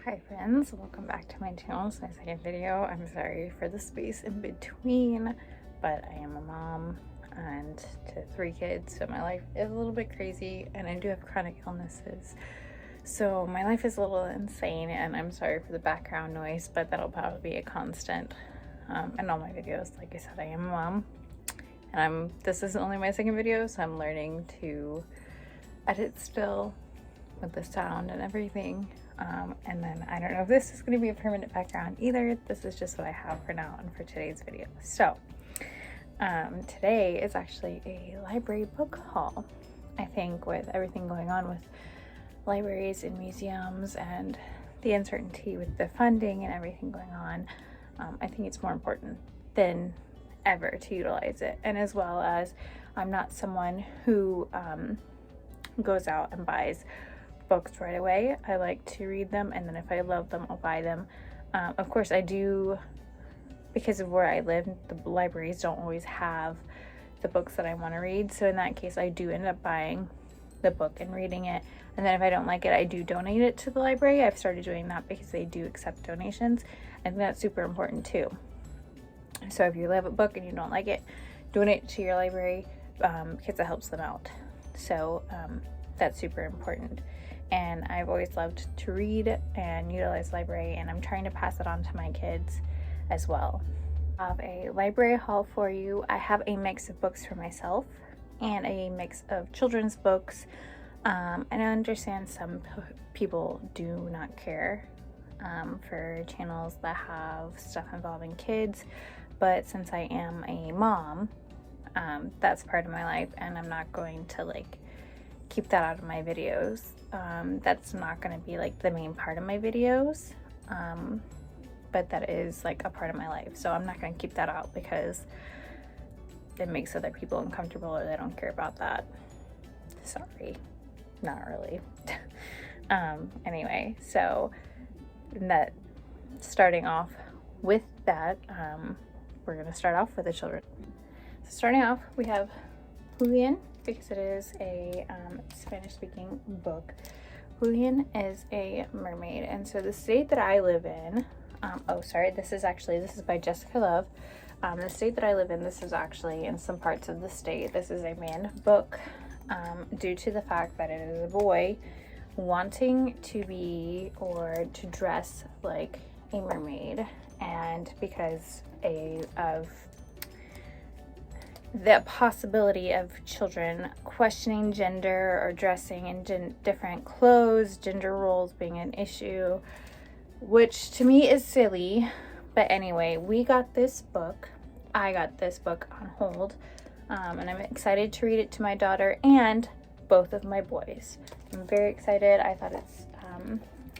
Hi friends, welcome back to my channel. It's my second video. I'm sorry for the space in between, but I am a mom and to 3 kids, so my life is a little bit crazy and I do have chronic illnesses. So my life is a little insane and I'm sorry for the background noise, but that'll probably be a constant in all my videos. Like I said, I am a mom and this isn't only my second video, so I'm learning to edit still with the sound and everything. And then I don't know if this is going to be a permanent background either. This is just what I have for now and for today's video. So today is actually a library book haul. I think with everything going on with libraries and museums and the uncertainty with the funding and everything going on, I think it's more important than ever to utilize it. And as well as I'm not someone who goes out and buys books right away. I like to read them, and then if I love them, I'll buy them. Of course, I do, because of where I live, the libraries don't always have the books that I want to read. So in that case, I do end up buying the book and reading it. And then if I don't like it, I do donate it to the library. I've started doing that because they do accept donations. I think that's super important too. So if you love a book and you don't like it, donate it to your library because it helps them out. So that's super important. And I've always loved to read and utilize library, and I'm trying to pass it on to my kids as well. I have a library haul for you. I have a mix of books for myself and a mix of children's books. And I understand some people do not care for channels that have stuff involving kids, but since I am a mom, that's part of my life, and I'm not going to keep that out of my videos. That's not going to be the main part of my videos, but that is a part of my life, so I'm not going to keep that out because it makes other people uncomfortable or they don't care about that. Sorry, not really. Anyway, so that starting off with that, we're going to start off with the children. So starting off, we have Julian, because it is a Spanish-speaking book. Julian is a mermaid, and so the state that I live in, this is by Jessica Love. The state that I live in, this is actually in some parts of the state, this is a banned book due to the fact that it is a boy wanting to be or to dress like a mermaid, and because of the possibility of children questioning gender or dressing in different clothes, gender roles being an issue, which to me is silly. But anyway, I got this book on hold, and I'm excited to read it to my daughter and both of my boys. I'm very excited. I thought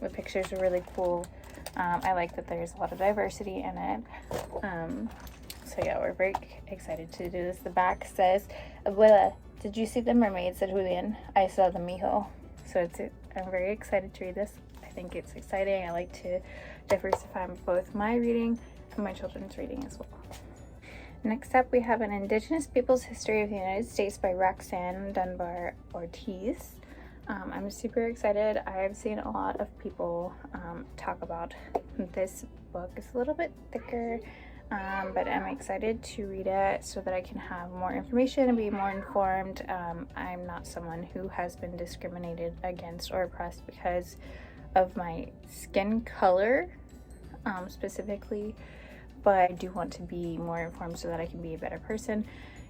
the pictures are really cool. I like that there's a lot of diversity in it. So yeah, we're very excited to do this. The back says, "Abuela, did you see the mermaid?" said Julian. "I saw them, mijo." So I'm very excited to read this. I think it's exciting. I like to diversify both my reading and my children's reading as well. Next up, we have An Indigenous People's History of the United States by Roxanne Dunbar Ortiz. I'm super excited. I've seen a lot of people talk about this book. It's a little bit thicker, but I'm excited to read it so that I can have more information and be more informed. I'm not someone who has been discriminated against or oppressed because of my skin color specifically, but I do want to be more informed so that I can be a better person,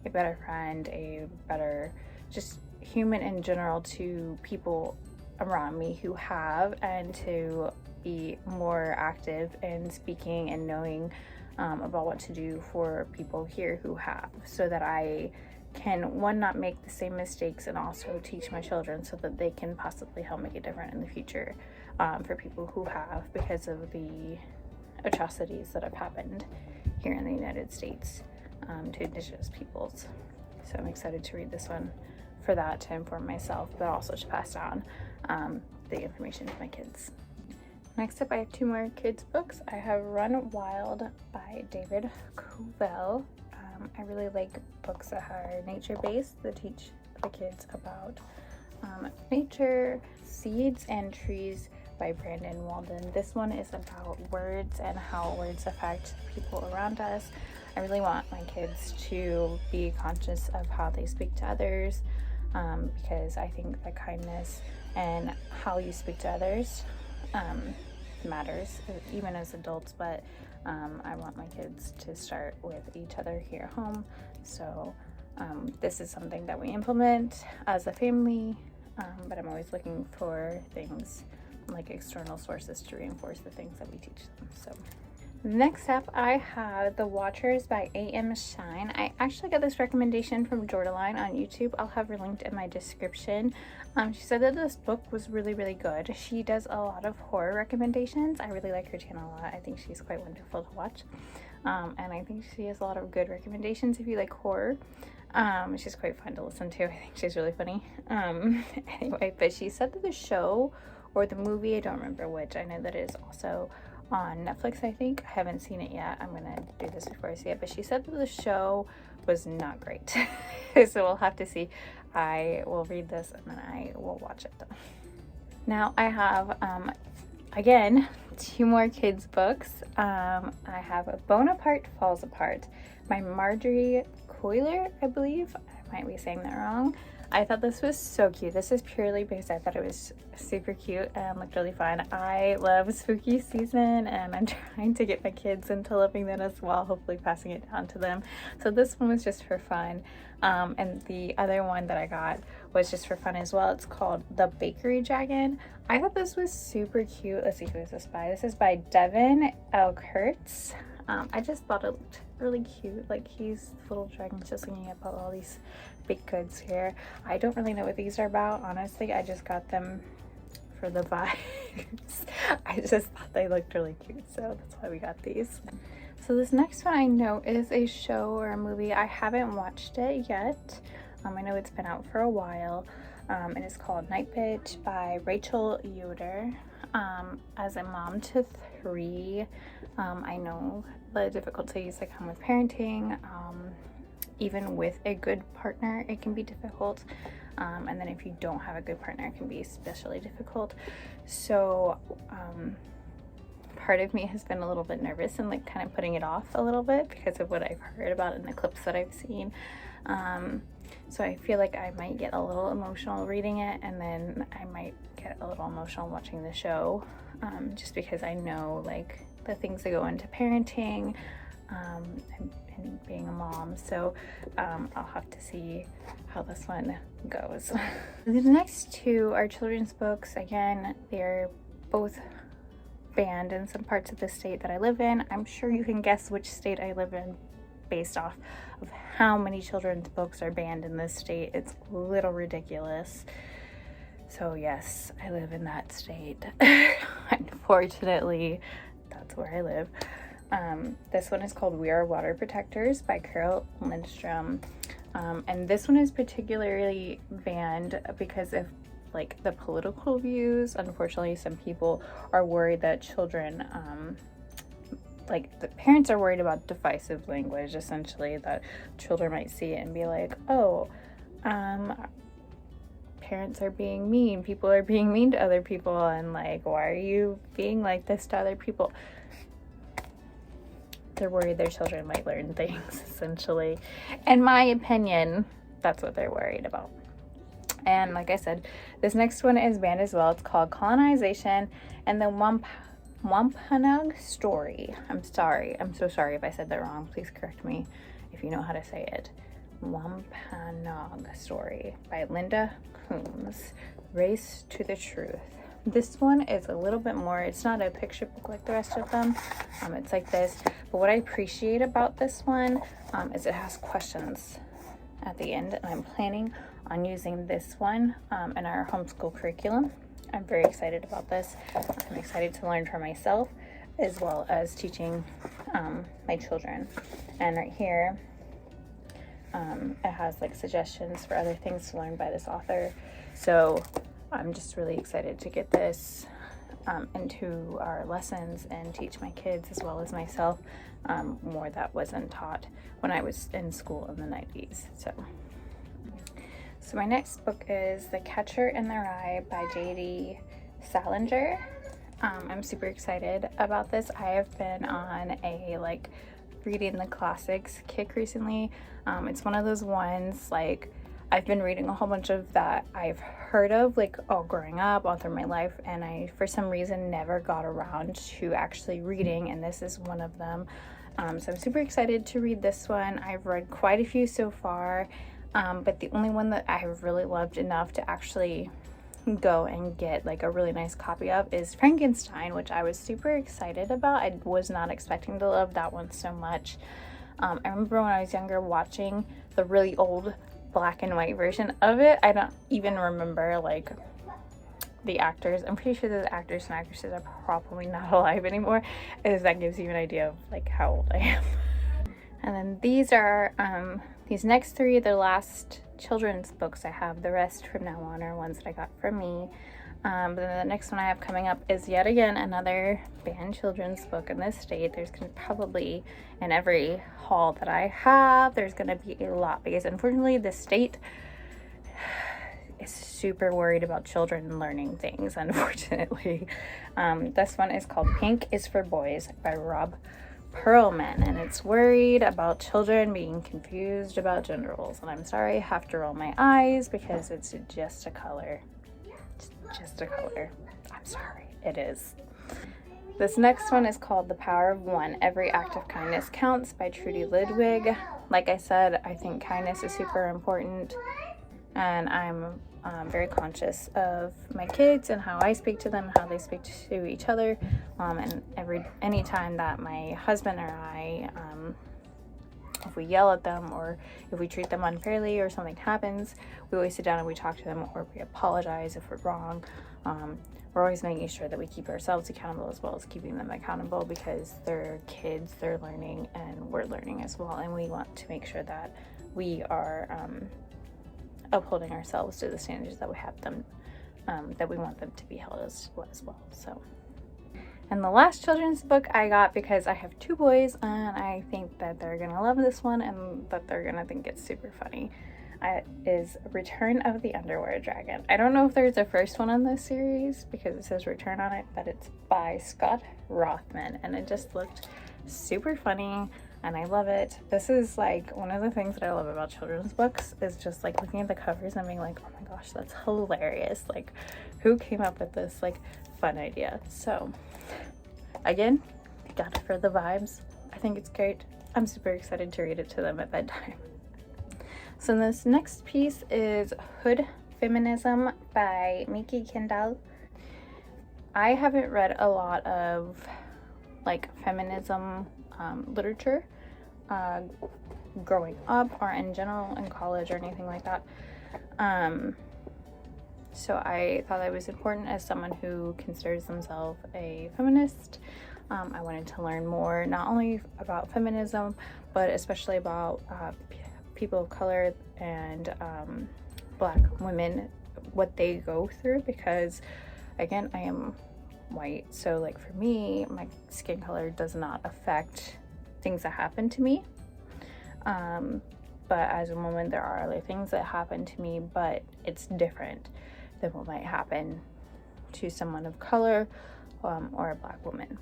a better friend, a better just human in general to people around me who have, and to be more active in speaking and knowing about what to do for people here who have, so that I can, one, not make the same mistakes, and also teach my children so that they can possibly help make it different in the future for people who have, because of the atrocities that have happened here in the United States to Indigenous peoples. So I'm excited to read this one for that, to inform myself, but also to pass down the information to my kids. Next up, I have 2 more kids books. I have Run Wild by David Covell. I really like books that are nature-based, that teach the kids about nature. Seeds and Trees by Brandon Walden. This one is about words and how words affect people around us. I really want my kids to be conscious of how they speak to others, because I think that kindness and how you speak to others matters, even as adults. But I want my kids to start with each other here at home. So this is something that we implement as a family, but I'm always looking for things like external sources to reinforce the things that we teach them. So next up, I have The Watchers by A.M. Shine. I actually got this recommendation from Jordaline on YouTube. I'll have her linked in my description. She said that this book was really, really good. She does a lot of horror recommendations. I really like her channel a lot. I think she's quite wonderful to watch. And I think she has a lot of good recommendations if you like horror. She's quite fun to listen to. I think she's really funny. Anyway, but she said that the show or the movie, I don't remember which, I know that it is also on Netflix, I think. I haven't seen it yet. I'm gonna do this before I see it, but she said that the show was not great. So we'll have to see. I will read this and then I will watch it. Now I have again 2 more kids books. I have Bonaparte Falls Apart by Marjorie Coiler, I believe. I might be saying that wrong. I thought this was so cute. This is purely because I thought it was super cute and looked really fun. I love spooky season and I'm trying to get my kids into loving that as well, hopefully passing it down to them. So this one was just for fun. And the other one that I got was just for fun as well. It's called The Bakery Dragon. I thought this was super cute. Let's see, who is this by? This is by Devin L. Kurtz. I just thought it looked really cute. Like, he's the little dragon just singing about all these baked goods here. I don't really know what these are about, honestly. I just got them for the vibes. I just thought they looked really cute, so that's why we got these. So this next one I know is a show or a movie. I haven't watched it yet. I know it's been out for a while. And it's called Night Bitch by Rachel Yoder. As a mom to 3, I know the difficulties that come with parenting. Even with a good partner, it can be difficult. And then if you don't have a good partner, it can be especially difficult. So part of me has been a little bit nervous and like kind of putting it off a little bit because of what I've heard about in the clips that I've seen. So I feel like I might get a little emotional reading it, and then I might get a little emotional watching the show, just because I know like the things that go into parenting and being a mom. So I'll have to see how this one goes. The next 2 are children's books. Again, they're both banned in some parts of the state that I live in. I'm sure you can guess which state I live in based off of how many children's books are banned in this state. It's a little ridiculous. So yes, I live in that state. Unfortunately, that's where I live. This one is called We Are Water Protectors by Carol Lindstrom. And this one is particularly banned because of like the political views. Unfortunately, some people are worried that children, like the parents are worried about divisive language, essentially, that children might see it and be like, oh, parents are being mean, people are being mean to other people, and like, why are you being like this to other people? They're worried their children might learn things, essentially. In my opinion, that's what they're worried about. And like I said, this next one is banned as well. It's called Colonization and the Wampanoag Story. I'm so sorry if I said that wrong. Please correct me if you know how to say it. Wampanoag Story by Linda Coombs. Race to the Truth. This one is a little bit more, it's not a picture book like the rest of them. It's like this. But what I appreciate about this one is it has questions at the end. And I'm planning on using this one in our homeschool curriculum. I'm very excited about this. I'm excited to learn for myself as well as teaching my children. And right here, it has like suggestions for other things to learn by this author. So I'm just really excited to get this into our lessons and teach my kids as well as myself more that wasn't taught when I was in school in the 90s. So my next book is The Catcher in the Rye by J.D. Salinger. I'm super excited about this. I have been on a like reading the classics kick recently. It's one of those ones, like, I've been reading a whole bunch of that I've heard of, like, all growing up, all through my life, and I, for some reason, never got around to actually reading, and this is one of them. So I'm super excited to read this one. I've read quite a few so far, but the only one that I have really loved enough to actually go and get like a really nice copy of is Frankenstein, which I was super excited about. I was not expecting to love that one so much. I remember when I was younger watching the really old black and white version of it. I don't even remember like the actors. I'm pretty sure the actors and actresses are probably not alive anymore, as that gives you an idea of like how old I am. And then these are these next three, the last children's books I have. The rest from now on are ones that I got from me. But then the next one I have coming up is yet again another banned children's book in this state. There's going to probably, in every haul that I have, there's going to be a lot, because unfortunately this state is super worried about children learning things, unfortunately. This one is called Pink is for Boys by Rob Perlman, and it's worried about children being confused about gender roles. And I'm sorry I have to roll my eyes because it's just a color. It's just a color. I'm sorry, it is. This next one is called The Power of One, Every Act of Kindness Counts by Trudy Ludwig. Like I said, I think kindness is super important, and I'm very conscious of my kids and how I speak to them, how they speak to each other, and any time that my husband or I, if we yell at them or if we treat them unfairly or something happens, we always sit down and we talk to them, or we apologize if we're wrong. We're always making sure that we keep ourselves accountable as well as keeping them accountable, because they're kids, they're learning, and we're learning as well, and we want to make sure that we are upholding ourselves to the standards that we have them, that we want them to be held as well. So, and the last children's book I got, because I have two boys and I think that they're gonna love this one and that they're gonna think it's super funny, is Return of the Underwear Dragon. I don't know if there's a first one in this series because it says Return on it, but it's by Scott Rothman, and it just looked super funny and I love it. This is like one of the things that I love about children's books, is just like looking at the covers and being like, oh my gosh, that's hilarious. Like, who came up with this like fun idea? So again, I got it for the vibes. I think it's great. I'm super excited to read it to them at bedtime. So this next piece is Hood Feminism by Miki Kendall. I haven't read a lot of like feminism literature growing up or in general in college or anything like that. So I thought it was important, as someone who considers themselves a feminist. I wanted to learn more, not only about feminism, but especially about people of color and Black women, what they go through, because again, I am white, so like for me, my skin color does not affect things that happen to me, but as a woman there are other things that happen to me, but it's different than what might happen to someone of color or a Black woman.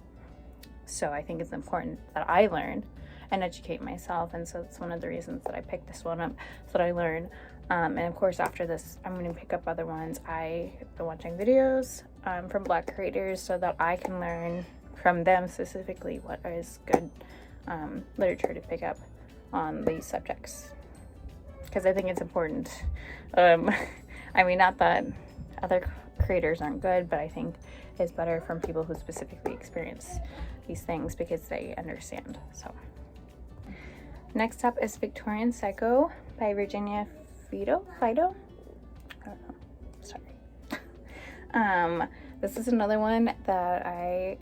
So I think it's important that I learn and educate myself, and so it's one of the reasons that I picked this one up, so that I learn. And of course after this I'm going to pick up other ones. I've been watching videos from Black creators so that I can learn from them specifically what is good literature to pick up on these subjects, because I think it's important. I mean, not that other creators aren't good, but I think it's better from people who specifically experience these things, because they understand. So next up is Victorian Psycho by Virginia Fido? I don't know. Sorry. This is another one that I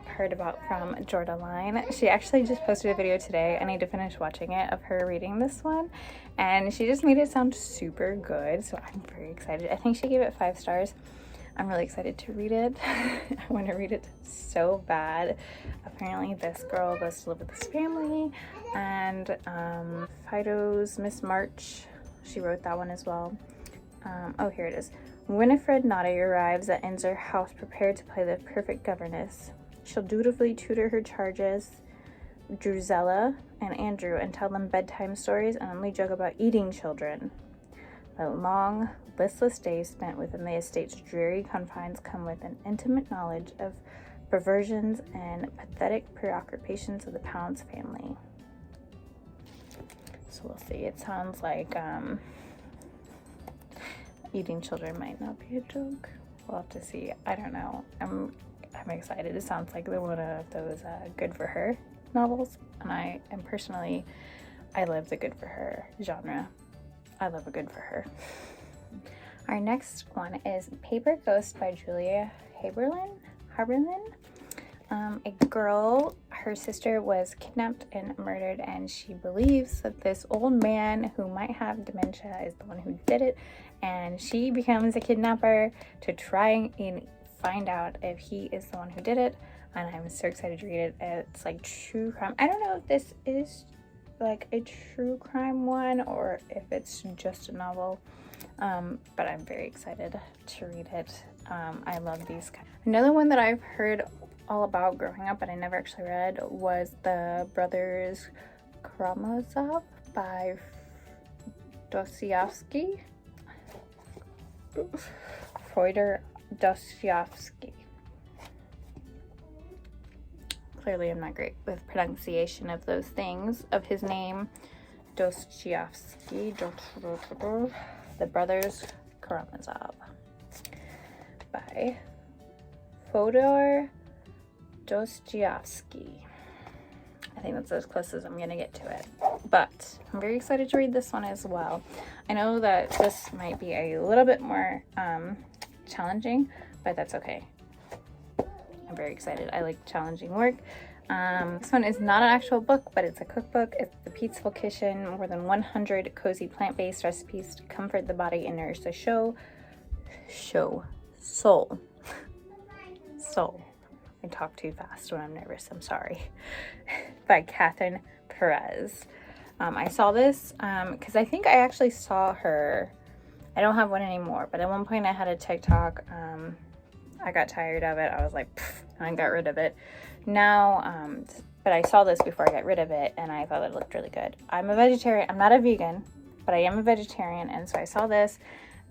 heard about from Jorda Line. She actually just posted a video today. I need to finish watching it, of her reading this one, and she just made it sound super good, so I'm very excited. I think she gave it 5 stars. I'm really excited to read it. I want to read it so bad. Apparently this girl goes to live with this family, and Fido's Miss March, she wrote that one as well. Oh, here it is. Winifred Naughty arrives at Inzer House prepared to play the perfect governess. She'll dutifully tutor her charges, Drusilla and Andrew, and tell them bedtime stories and only joke about eating children. The long, listless days spent within the estate's dreary confines come with an intimate knowledge of perversions and pathetic preoccupations of the Pounds family. So we'll see. It sounds like eating children might not be a joke. We'll have to see. I don't know. I'm excited. It sounds like one of those good for her novels, and I love the good for her genre. I love a good for her. Our next one is Paper Ghost by Julia Haberlin. A girl, her sister was kidnapped and murdered, and she believes that this old man who might have dementia is the one who did it, and she becomes a kidnapper to try and find out if he is the one who did it. And I'm so excited to read it. It's like true crime. I don't know if this is like a true crime one or if it's just a novel, but I'm very excited to read it. I love these. Another one that I've heard all about growing up but I never actually read was The Brothers Karamazov by Dostoevsky. Fyodor Dostoevsky. Clearly I'm not great with pronunciation of those things, of his name. Dostoevsky. The Brothers Karamazov by Fyodor Dostoevsky. I think that's as close as I'm gonna get to it, but I'm very excited to read this one as well. I know that this might be a little bit more challenging, but that's okay. I'm very excited. I like challenging work. This one is not an actual book, but it's a cookbook. It's The Peaceful Kitchen, more than 100 cozy plant-based recipes to comfort the body and nourish the soul. I talk too fast when I'm nervous, I'm sorry. By Catherine Perez. I saw this because I think I actually saw her. I don't have one anymore, but at one point I had a TikTok. I got tired of it. I was like, and I got rid of it. Now, but I saw this before I got rid of it, and I thought it looked really good. I'm a vegetarian. I'm not a vegan, but I am a vegetarian, and so I saw this,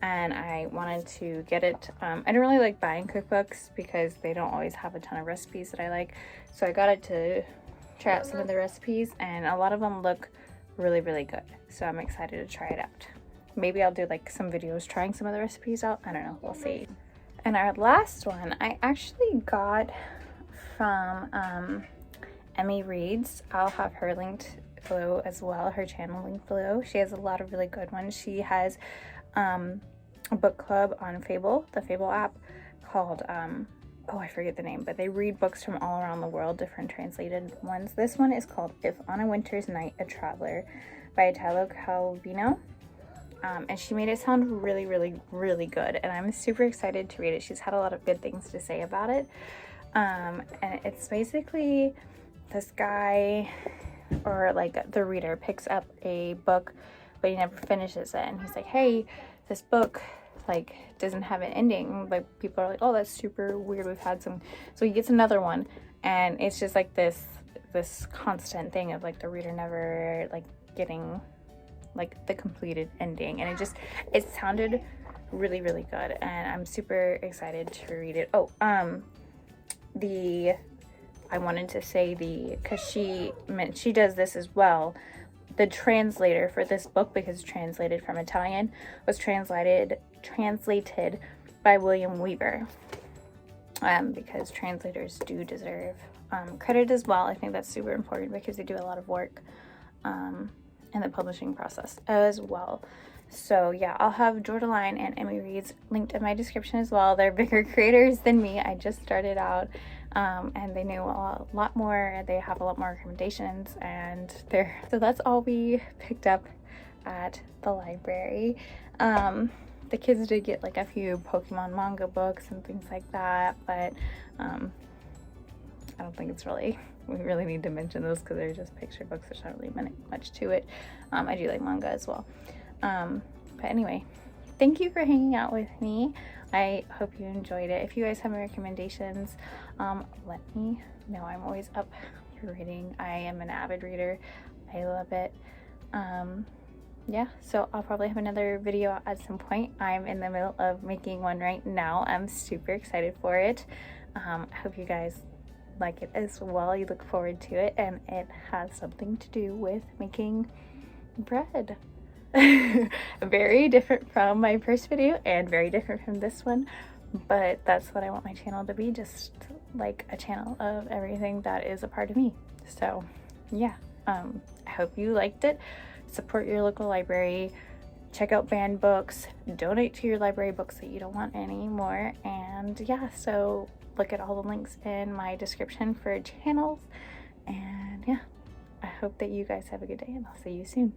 and I wanted to get it. I don't really like buying cookbooks because they don't always have a ton of recipes that I like. So I got it to try out some of the recipes, and a lot of them look really, really good. So I'm excited to try it out. Maybe I'll do like some videos trying some of the recipes out. I don't know. We'll see. And our last one, I actually got from Emmy Reads. I'll have her linked below as well, her channel linked below. She has a lot of really good ones. She has a book club on Fable, the Fable app, called, oh, I forget the name, but they read books from all around the world, different translated ones. This one is called If on a Winter's Night, a Traveler by Italo Calvino. And she made it sound really, really, really good. And I'm super excited to read it. She's had a lot of good things to say about it. And it's basically this guy, or like the reader, picks up a book, but he never finishes it. And he's like, hey, this book like doesn't have an ending. Like people are like, oh, that's super weird. We've had some. So he gets another one. And it's just like this constant thing of like the reader never like getting like the completed ending, and it sounded really, really good, and I'm super excited to read it. I wanted to say because she does this as well. The translator for this book, because it's translated from Italian, was translated by William Weaver, because translators do deserve credit as well. I think that's super important because they do a lot of work in the publishing process as well. So yeah, I'll have Jordaline and Emmy Reads linked in my description as well. They're bigger creators than me. I just started out, and they knew a lot more. They have a lot more recommendations, and so that's all we picked up at the library. The kids did get like a few Pokemon manga books and things like that, but I don't think we really need to mention those because they're just picture books. There's not really much to it. I do like manga as well. But anyway, thank you for hanging out with me. I hope you enjoyed it. If you guys have any recommendations, let me know. I'm always up for reading. I am an avid reader. I love it. Yeah, so I'll probably have another video at some point. I'm in the middle of making one right now. I'm super excited for it. I hope you guys like it as well. You look forward to it, and it has something to do with making bread. Very different from my first video and very different from this one, but that's what I want my channel to be, just like a channel of everything that is a part of me. So yeah, I hope you liked it. Support your local library, check out banned books, donate to your library books that you don't want anymore, and yeah, so look at all the links in my description for channels. And yeah, I hope that you guys have a good day, and I'll see you soon.